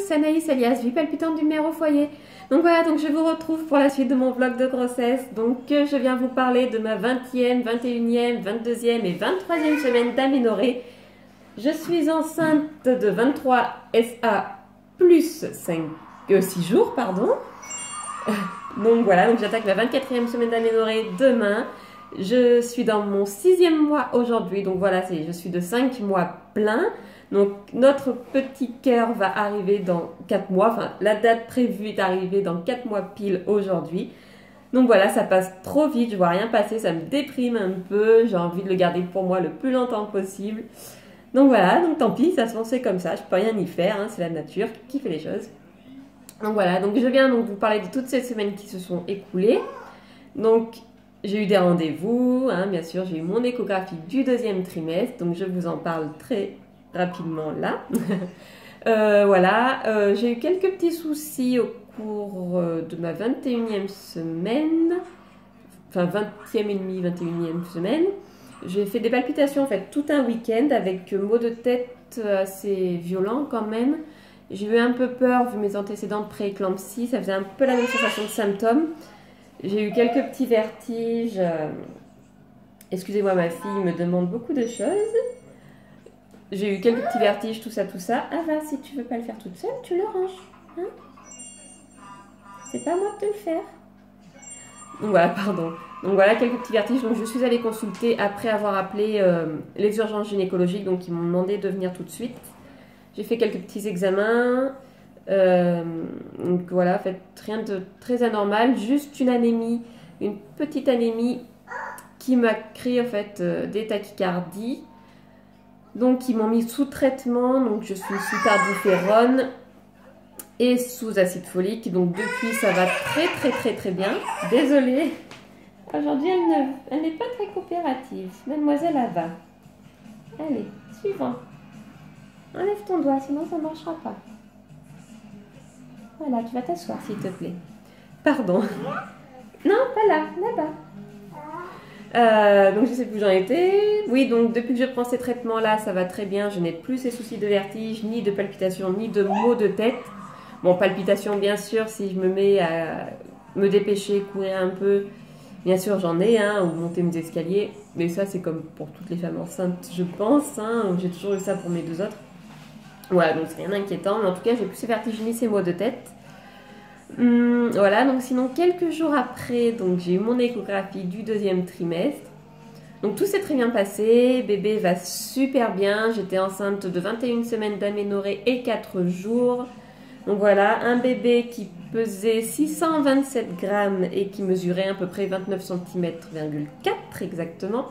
c'est Anaïs alias Vie palpitante du mère au foyer. Donc voilà, donc je vous retrouve pour la suite de mon vlog de grossesse. Donc je viens vous parler de ma 20e, 21e, 22e et 23e semaine d'aménorrhée. Je suis enceinte de 23 SA plus 6 jours, pardon. Donc voilà, donc j'attaque ma 24e semaine d'aménorrhée demain. Je suis dans mon 6e mois aujourd'hui, donc voilà, je suis de 5 mois pleins. Donc notre petit cœur va arriver dans 4 mois, enfin la date prévue est arrivée dans 4 mois pile aujourd'hui. Donc voilà, ça passe trop vite, je vois rien passer, ça me déprime un peu, j'ai envie de le garder pour moi le plus longtemps possible. Donc voilà, donc tant pis, ça se fait comme ça, je peux rien y faire, hein, c'est la nature qui fait les choses. Donc voilà, donc je viens donc vous parler de toutes ces semaines qui se sont écoulées. Donc j'ai eu des rendez-vous, hein, bien sûr, j'ai eu mon échographie du 2e trimestre, donc je vous en parle très rapidement là. Voilà, j'ai eu quelques petits soucis au cours de ma 21e semaine, enfin 20e et demi, 21e semaine. J'ai fait des palpitations en fait tout un week-end avec maux de tête assez violents quand même. J'ai eu un peu peur vu mes antécédents de pré-éclampsie, ça faisait un peu la même sensation de symptômes. J'ai eu quelques petits vertiges. Excusez-moi, ma fille me demande beaucoup de choses. J'ai eu quelques petits vertiges, tout ça, tout ça. Ah va, si tu veux pas le faire toute seule, tu le ranges. Hein, c'est pas à moi de te le faire. Donc voilà, pardon. Donc voilà, quelques petits vertiges. Donc je suis allée consulter après avoir appelé les urgences gynécologiques. Donc ils m'ont demandé de venir tout de suite. J'ai fait quelques petits examens. Donc voilà, en fait, rien de très anormal. Juste une anémie, une petite anémie qui m'a créé en fait des tachycardies. Donc ils m'ont mis sous traitement, donc je suis sous tardiférone et sous acide folique. Donc depuis ça va très bien. Désolée, aujourd'hui elle n'est pas très coopérative. Mademoiselle Ava. Allez, suivant. Enlève ton doigt, sinon ça ne marchera pas. Voilà, tu vas t'asseoir s'il te plaît. Pardon. Non, pas là, là-bas. Donc je sais plus où j'en étais. Oui, donc depuis que je prends ces traitements-là, ça va très bien. Je n'ai plus ces soucis de vertige, ni de palpitations, ni de maux de tête. Bon, palpitations bien sûr, si je me mets à me dépêcher, courir un peu, bien sûr j'en ai, hein, ou monter mes escaliers. Mais ça c'est comme pour toutes les femmes enceintes, je pense. Hein. J'ai toujours eu ça pour mes 2 autres. Voilà, donc c'est rien d'inquiétant. Mais en tout cas, j'ai plus ces vertiges ni ces maux de tête. Voilà, donc sinon quelques jours après, donc j'ai eu mon échographie du 2e trimestre. Donc tout s'est très bien passé, bébé va super bien. J'étais enceinte de 21 semaines d'aménorrhée et 4 jours. Donc voilà, un bébé qui pesait 627 grammes et qui mesurait à peu près 29 cm,4 exactement.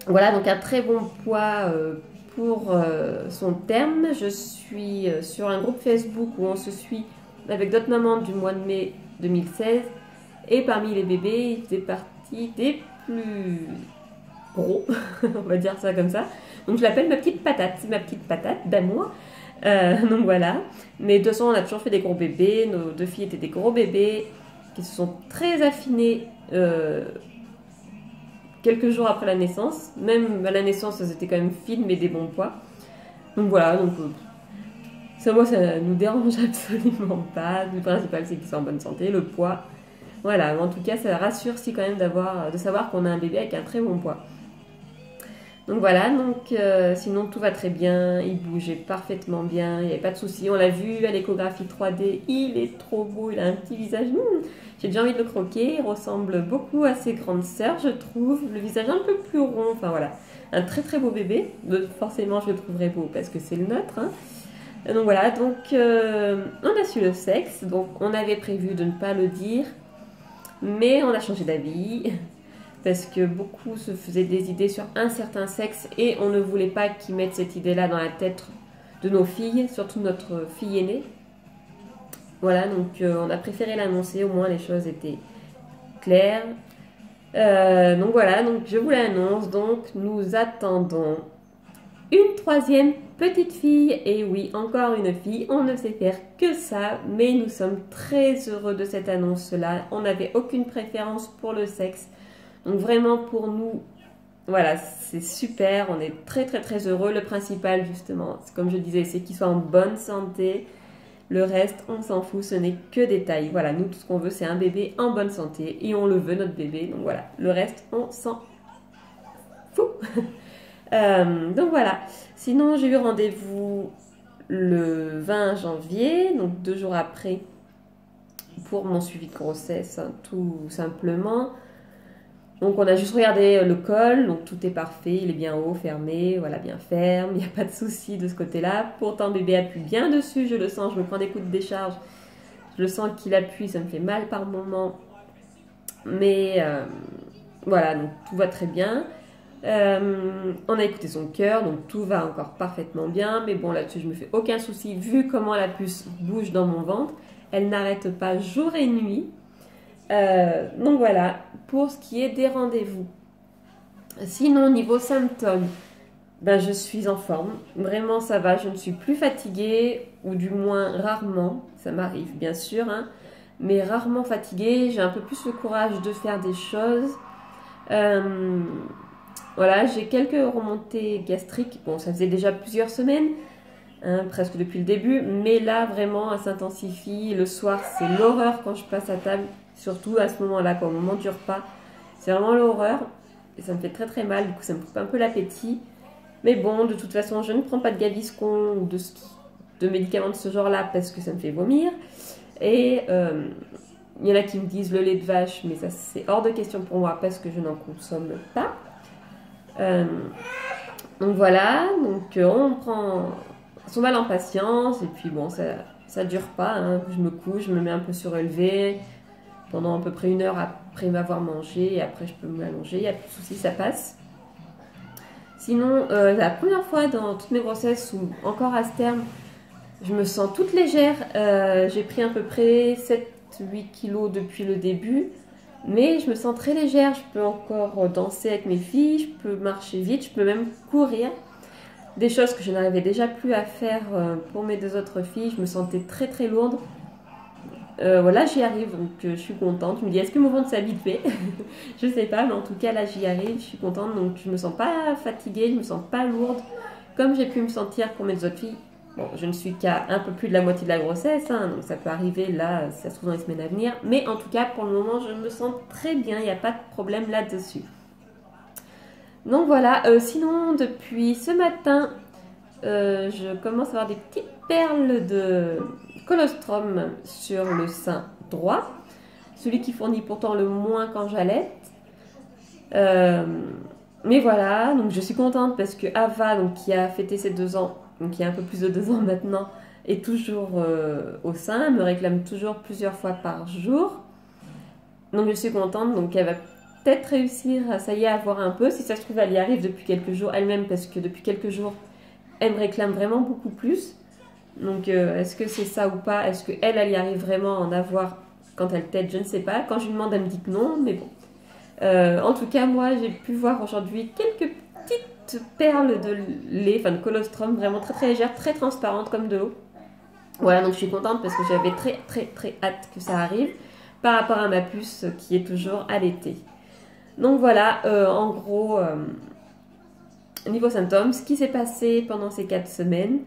Voilà, donc un très bon poids pour son terme. Je suis sur un groupe Facebook où on se suit avec d'autres mamans du mois de mai 2016. Et parmi les bébés, il faisait partie des plus gros, on va dire ça comme ça. Donc je l'appelle ma petite patate, c'est ma petite patate d'amour. Donc voilà. Mais de toute façon, on a toujours fait des gros bébés. Nos 2 filles étaient des gros bébés qui se sont très affinés quelques jours après la naissance. Même à la naissance, elles étaient quand même fines, mais des bons poids. Donc voilà, donc ça, moi, ça nous dérange absolument pas. Le principal, c'est qu'ils sont en bonne santé, le poids. Voilà, en tout cas, ça rassure si quand même de savoir qu'on a un bébé avec un très bon poids. Donc voilà, donc sinon tout va très bien, il bougeait parfaitement bien, il n'y avait pas de souci. On l'a vu à l'échographie 3D, il est trop beau, il a un petit visage. J'ai déjà envie de le croquer, il ressemble beaucoup à ses grandes sœurs, je trouve. Le visage un peu plus rond, enfin voilà. Un très beau bébé, forcément je le trouverai beau parce que c'est le nôtre. Hein. Donc voilà, donc on a su le sexe, donc on avait prévu de ne pas le dire, mais on a changé d'avis. Parce que beaucoup se faisaient des idées sur un certain sexe et on ne voulait pas qu'ils mettent cette idée-là dans la tête de nos filles, surtout notre fille aînée. Voilà, donc on a préféré l'annoncer, au moins les choses étaient claires. Donc voilà, donc je vous l'annonce, donc nous attendons une 3e petite fille. Et oui, encore une fille, on ne sait faire que ça, mais nous sommes très heureux de cette annonce-là. On n'avait aucune préférence pour le sexe. Donc vraiment pour nous, voilà, c'est super, on est très très très heureux. Le principal justement, comme je disais, c'est qu'il soit en bonne santé. Le reste, on s'en fout, ce n'est que détail. Voilà, nous, tout ce qu'on veut, c'est un bébé en bonne santé. Et on le veut, notre bébé. Donc voilà, le reste, on s'en fout. Donc voilà. Sinon, j'ai eu rendez-vous le 20 janvier, donc 2 jours après, pour mon suivi de grossesse, hein, tout simplement. Donc on a juste regardé le col, donc tout est parfait, il est bien haut, fermé, voilà, bien ferme, il n'y a pas de souci de ce côté-là. Pourtant bébé appuie bien dessus, je le sens, je me prends des coups de décharge, je le sens qu'il appuie, ça me fait mal par moment. Mais voilà, donc tout va très bien. On a écouté son cœur, donc tout va encore parfaitement bien. Mais bon, là-dessus, je me fais aucun souci, vu comment la puce bouge dans mon ventre. Elle n'arrête pas jour et nuit. Donc voilà, pour ce qui est des rendez-vous. Sinon, niveau symptômes, ben, je suis en forme. Vraiment, ça va, je ne suis plus fatiguée, ou du moins rarement. Ça m'arrive, bien sûr, hein, mais rarement fatiguée. J'ai un peu plus le courage de faire des choses. Voilà, j'ai quelques remontées gastriques. Bon, ça faisait déjà plusieurs semaines, hein, presque depuis le début, mais là, vraiment, ça s'intensifie. Le soir, c'est l'horreur quand je passe à table, surtout à ce moment-là, au moment du repas. C'est vraiment l'horreur, et ça me fait très très mal, du coup, ça me coupe un peu l'appétit. Mais bon, de toute façon, je ne prends pas de Gaviscon ou de médicaments de ce genre-là parce que ça me fait vomir. Et il y en a qui me disent le lait de vache, mais ça, c'est hors de question pour moi parce que je n'en consomme pas. Donc voilà, donc on prend son mal en patience, et puis bon, ça dure pas, hein. Je me couche, je me mets un peu surélevé pendant à peu près 1 heure après m'avoir mangé, et après je peux m'allonger, il n'y a plus de souci, ça passe. Sinon, la première fois dans toutes mes grossesses, ou encore à ce terme, je me sens toute légère. J'ai pris à peu près 7-8 kilos depuis le début. Mais je me sens très légère, je peux encore danser avec mes filles, je peux marcher vite, je peux même courir. Des choses que je n'arrivais déjà plus à faire pour mes 2 autres filles, je me sentais très très lourde. Voilà, j'y arrive, donc je suis contente. Je me dis, est-ce que mon ventre s'est habitué? Je sais pas, mais en tout cas là j'y arrive, je suis contente. Donc je me sens pas fatiguée, je me sens pas lourde, comme j'ai pu me sentir pour mes autres filles. Bon, je ne suis qu'à un peu plus de la moitié de la grossesse, hein, donc ça peut arriver là, ça se trouve dans les semaines à venir. Mais en tout cas, pour le moment, je me sens très bien, il n'y a pas de problème là-dessus. Donc voilà, sinon, depuis ce matin, je commence à avoir des petites perles de colostrum sur le sein droit. Celui qui fournit pourtant le moins quand j'allaite. Mais voilà, donc je suis contente parce que Ava, donc, qui a fêté ses 2 ans, donc il y a un peu plus de 2 ans maintenant, est toujours au sein. Elle me réclame toujours plusieurs fois par jour. Donc je suis contente. Donc elle va peut-être réussir, ça y est, à avoir un peu. Si ça se trouve, elle y arrive depuis quelques jours elle-même, parce que depuis quelques jours, elle me réclame vraiment beaucoup plus. Donc est-ce que c'est ça ou pas? Est-ce qu'elle y arrive vraiment à en avoir quand elle tète? Je ne sais pas. Quand je lui demande, elle me dit que non, mais bon. En tout cas, moi, j'ai pu voir aujourd'hui quelques petites perles de lait, enfin de colostrum, vraiment très très légères, très transparentes comme de l'eau. Voilà, donc je suis contente parce que j'avais très très très hâte que ça arrive par rapport à ma puce qui est toujours allaitée. Donc voilà, en gros, niveau symptômes, ce qui s'est passé pendant ces 4 semaines.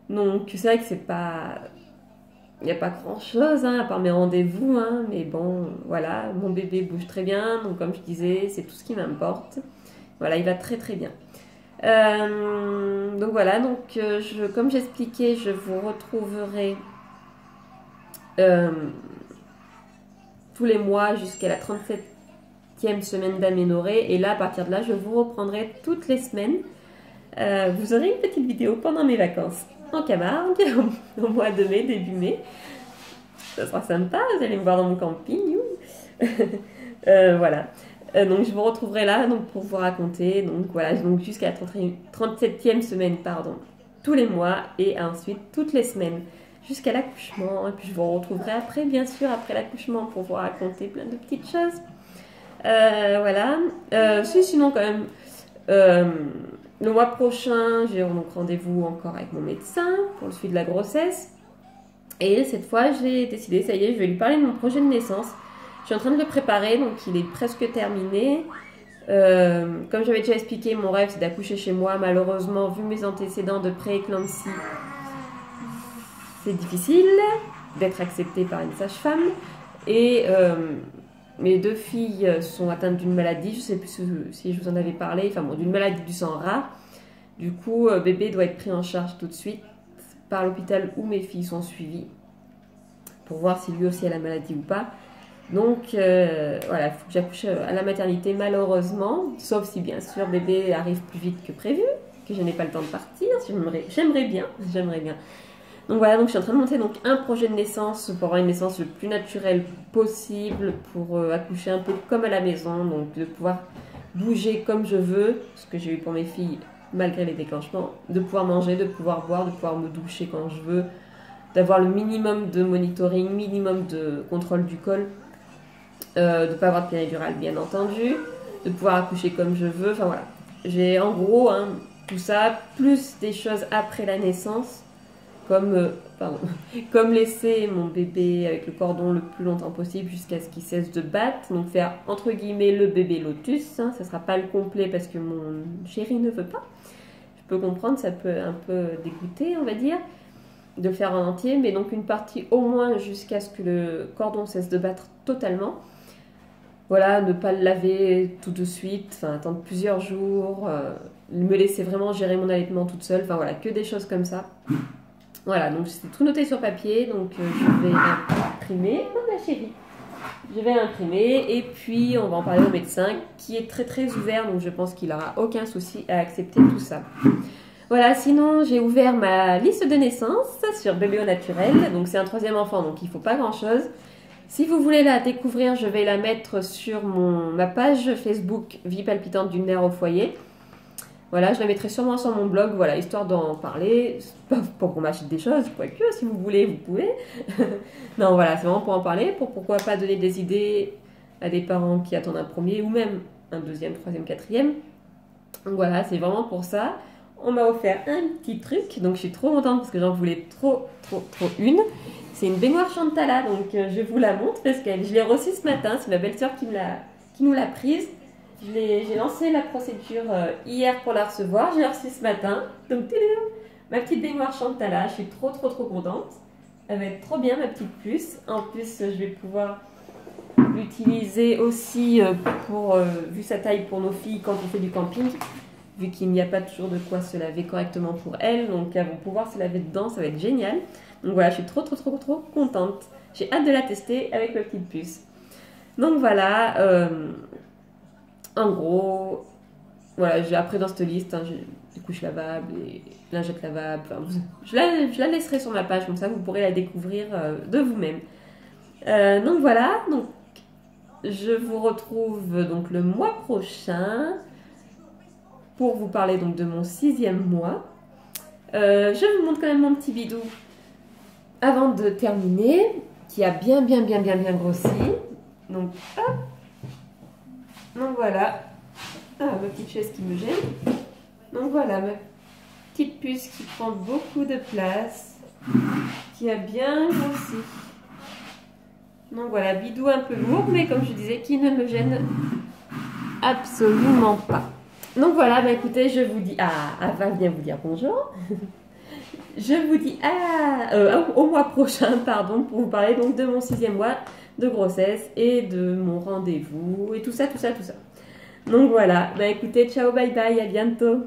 Donc c'est vrai que c'est pas... Il n'y a pas grand chose, hein, à part mes rendez-vous, hein, mais bon, voilà, mon bébé bouge très bien, donc comme je disais, c'est tout ce qui m'importe. Voilà, il va très très bien. Donc voilà, donc comme j'expliquais, je vous retrouverai tous les mois jusqu'à la 37e semaine d'aménorrhée, et là, à partir de là, je vous reprendrai toutes les semaines. Vous aurez une petite vidéo pendant mes vacances en Camargue, au mois de mai, début mai. Ça sera sympa, vous allez me voir dans mon camping. Voilà. Donc je vous retrouverai là donc, pour vous raconter. Donc voilà, donc jusqu'à la 37e semaine, pardon, tous les mois, et ensuite toutes les semaines jusqu'à l'accouchement. Et puis je vous retrouverai après, bien sûr, après l'accouchement, pour vous raconter plein de petites choses. Voilà. Sinon quand même... le mois prochain, j'ai donc rendez-vous encore avec mon médecin pour le suivi de la grossesse. Et cette fois, j'ai décidé, ça y est, je vais lui parler de mon projet de naissance. Je suis en train de le préparer, donc il est presque terminé. Comme j'avais déjà expliqué, mon rêve c'est d'accoucher chez moi. Malheureusement, vu mes antécédents de pré-éclampsie, c'est difficile d'être acceptée par une sage-femme. Et mes 2 filles sont atteintes d'une maladie, je ne sais plus si je vous en avais parlé, enfin bon, d'une maladie du sang rare. Du coup, bébé doit être pris en charge tout de suite par l'hôpital où mes filles sont suivies pour voir si lui aussi a la maladie ou pas. Donc voilà, il faut que j'accouche à la maternité malheureusement, sauf si bien sûr bébé arrive plus vite que prévu, que je n'ai pas le temps de partir. J'aimerais bien. Donc voilà, donc je suis en train de monter donc un projet de naissance pour avoir une naissance le plus naturelle possible, pour accoucher un peu comme à la maison, donc de pouvoir bouger comme je veux, ce que j'ai eu pour mes filles malgré les déclenchements, de pouvoir manger, de pouvoir boire, de pouvoir me doucher quand je veux, d'avoir le minimum de monitoring, minimum de contrôle du col, de ne pas avoir de péridurale bien entendu, de pouvoir accoucher comme je veux, enfin voilà. J'ai en gros tout ça, plus des choses après la naissance, comme laisser mon bébé avec le cordon le plus longtemps possible jusqu'à ce qu'il cesse de battre, donc faire entre guillemets le bébé lotus, ça ne sera pas le complet parce que mon chéri ne veut pas. Je peux comprendre, ça peut un peu dégoûter, on va dire, de le faire en entier, mais donc une partie au moins jusqu'à ce que le cordon cesse de battre totalement. Voilà, ne pas le laver tout de suite, enfin attendre plusieurs jours, me laisser vraiment gérer mon allaitement toute seule, enfin voilà, que des choses comme ça. Voilà, donc c'est tout noté sur papier, donc je vais imprimer. Oh ma chérie, je vais imprimer et puis on va en parler au médecin qui est très très ouvert, donc je pense qu'il n'aura aucun souci à accepter tout ça. Voilà, sinon j'ai ouvert ma liste de naissance sur Bébé au naturel, donc c'est un 3e enfant, donc il ne faut pas grand chose. Si vous voulez la découvrir, je vais la mettre sur ma page Facebook Vie palpitante d'une mère au foyer. Voilà, je la mettrai sûrement sur mon blog, voilà, histoire d'en parler, pas pour qu'on m'achète des choses, quoique, si vous voulez, vous pouvez. Non, voilà, c'est vraiment pour en parler, pour pourquoi pas donner des idées à des parents qui attendent un premier, ou même un 2e, 3e, 4e. Donc voilà, c'est vraiment pour ça. On m'a offert un petit truc, donc je suis trop contente parce que j'en voulais trop une. C'est une baignoire Chantala, donc je vous la montre parce que je l'ai reçue ce matin, c'est ma belle-sœur qui nous l'a prise. J'ai lancé la procédure hier pour la recevoir, je l'ai reçue ce matin. Donc ma petite baignoire Chantala, je suis trop contente. Elle va être trop bien ma petite puce. En plus, je vais pouvoir l'utiliser aussi vu sa taille pour nos filles quand on fait du camping. Vu qu'il n'y a pas toujours de quoi se laver correctement pour elles, donc elles vont pouvoir se laver dedans, ça va être génial. Donc voilà, je suis trop contente. J'ai hâte de la tester avec ma petite puce. Donc voilà, en gros, voilà, j'ai après dans cette liste, j'ai des couches lavables et lingettes lavables. Enfin, je la laisserai sur ma page, comme ça vous pourrez la découvrir de vous-même. Donc voilà, donc je vous retrouve donc le mois prochain pour vous parler donc de mon 6e mois. Je vous montre quand même mon petit bidou avant de terminer, qui a bien grossi. Donc hop. Donc voilà. Ah, ma petite chaise qui me gêne. Donc voilà, ma petite puce qui prend beaucoup de place, qui a bien grossi. Donc voilà, bidou un peu lourd, mais comme je disais, qui ne me gêne absolument pas. Donc voilà, bah écoutez, je vous dis... Ah, Ava vient vous dire bonjour. Je vous dis au mois prochain, pardon, pour vous parler donc de mon 6e mois de grossesse et de mon rendez-vous et tout ça. Donc voilà, bah écoutez, ciao, bye bye, à bientôt.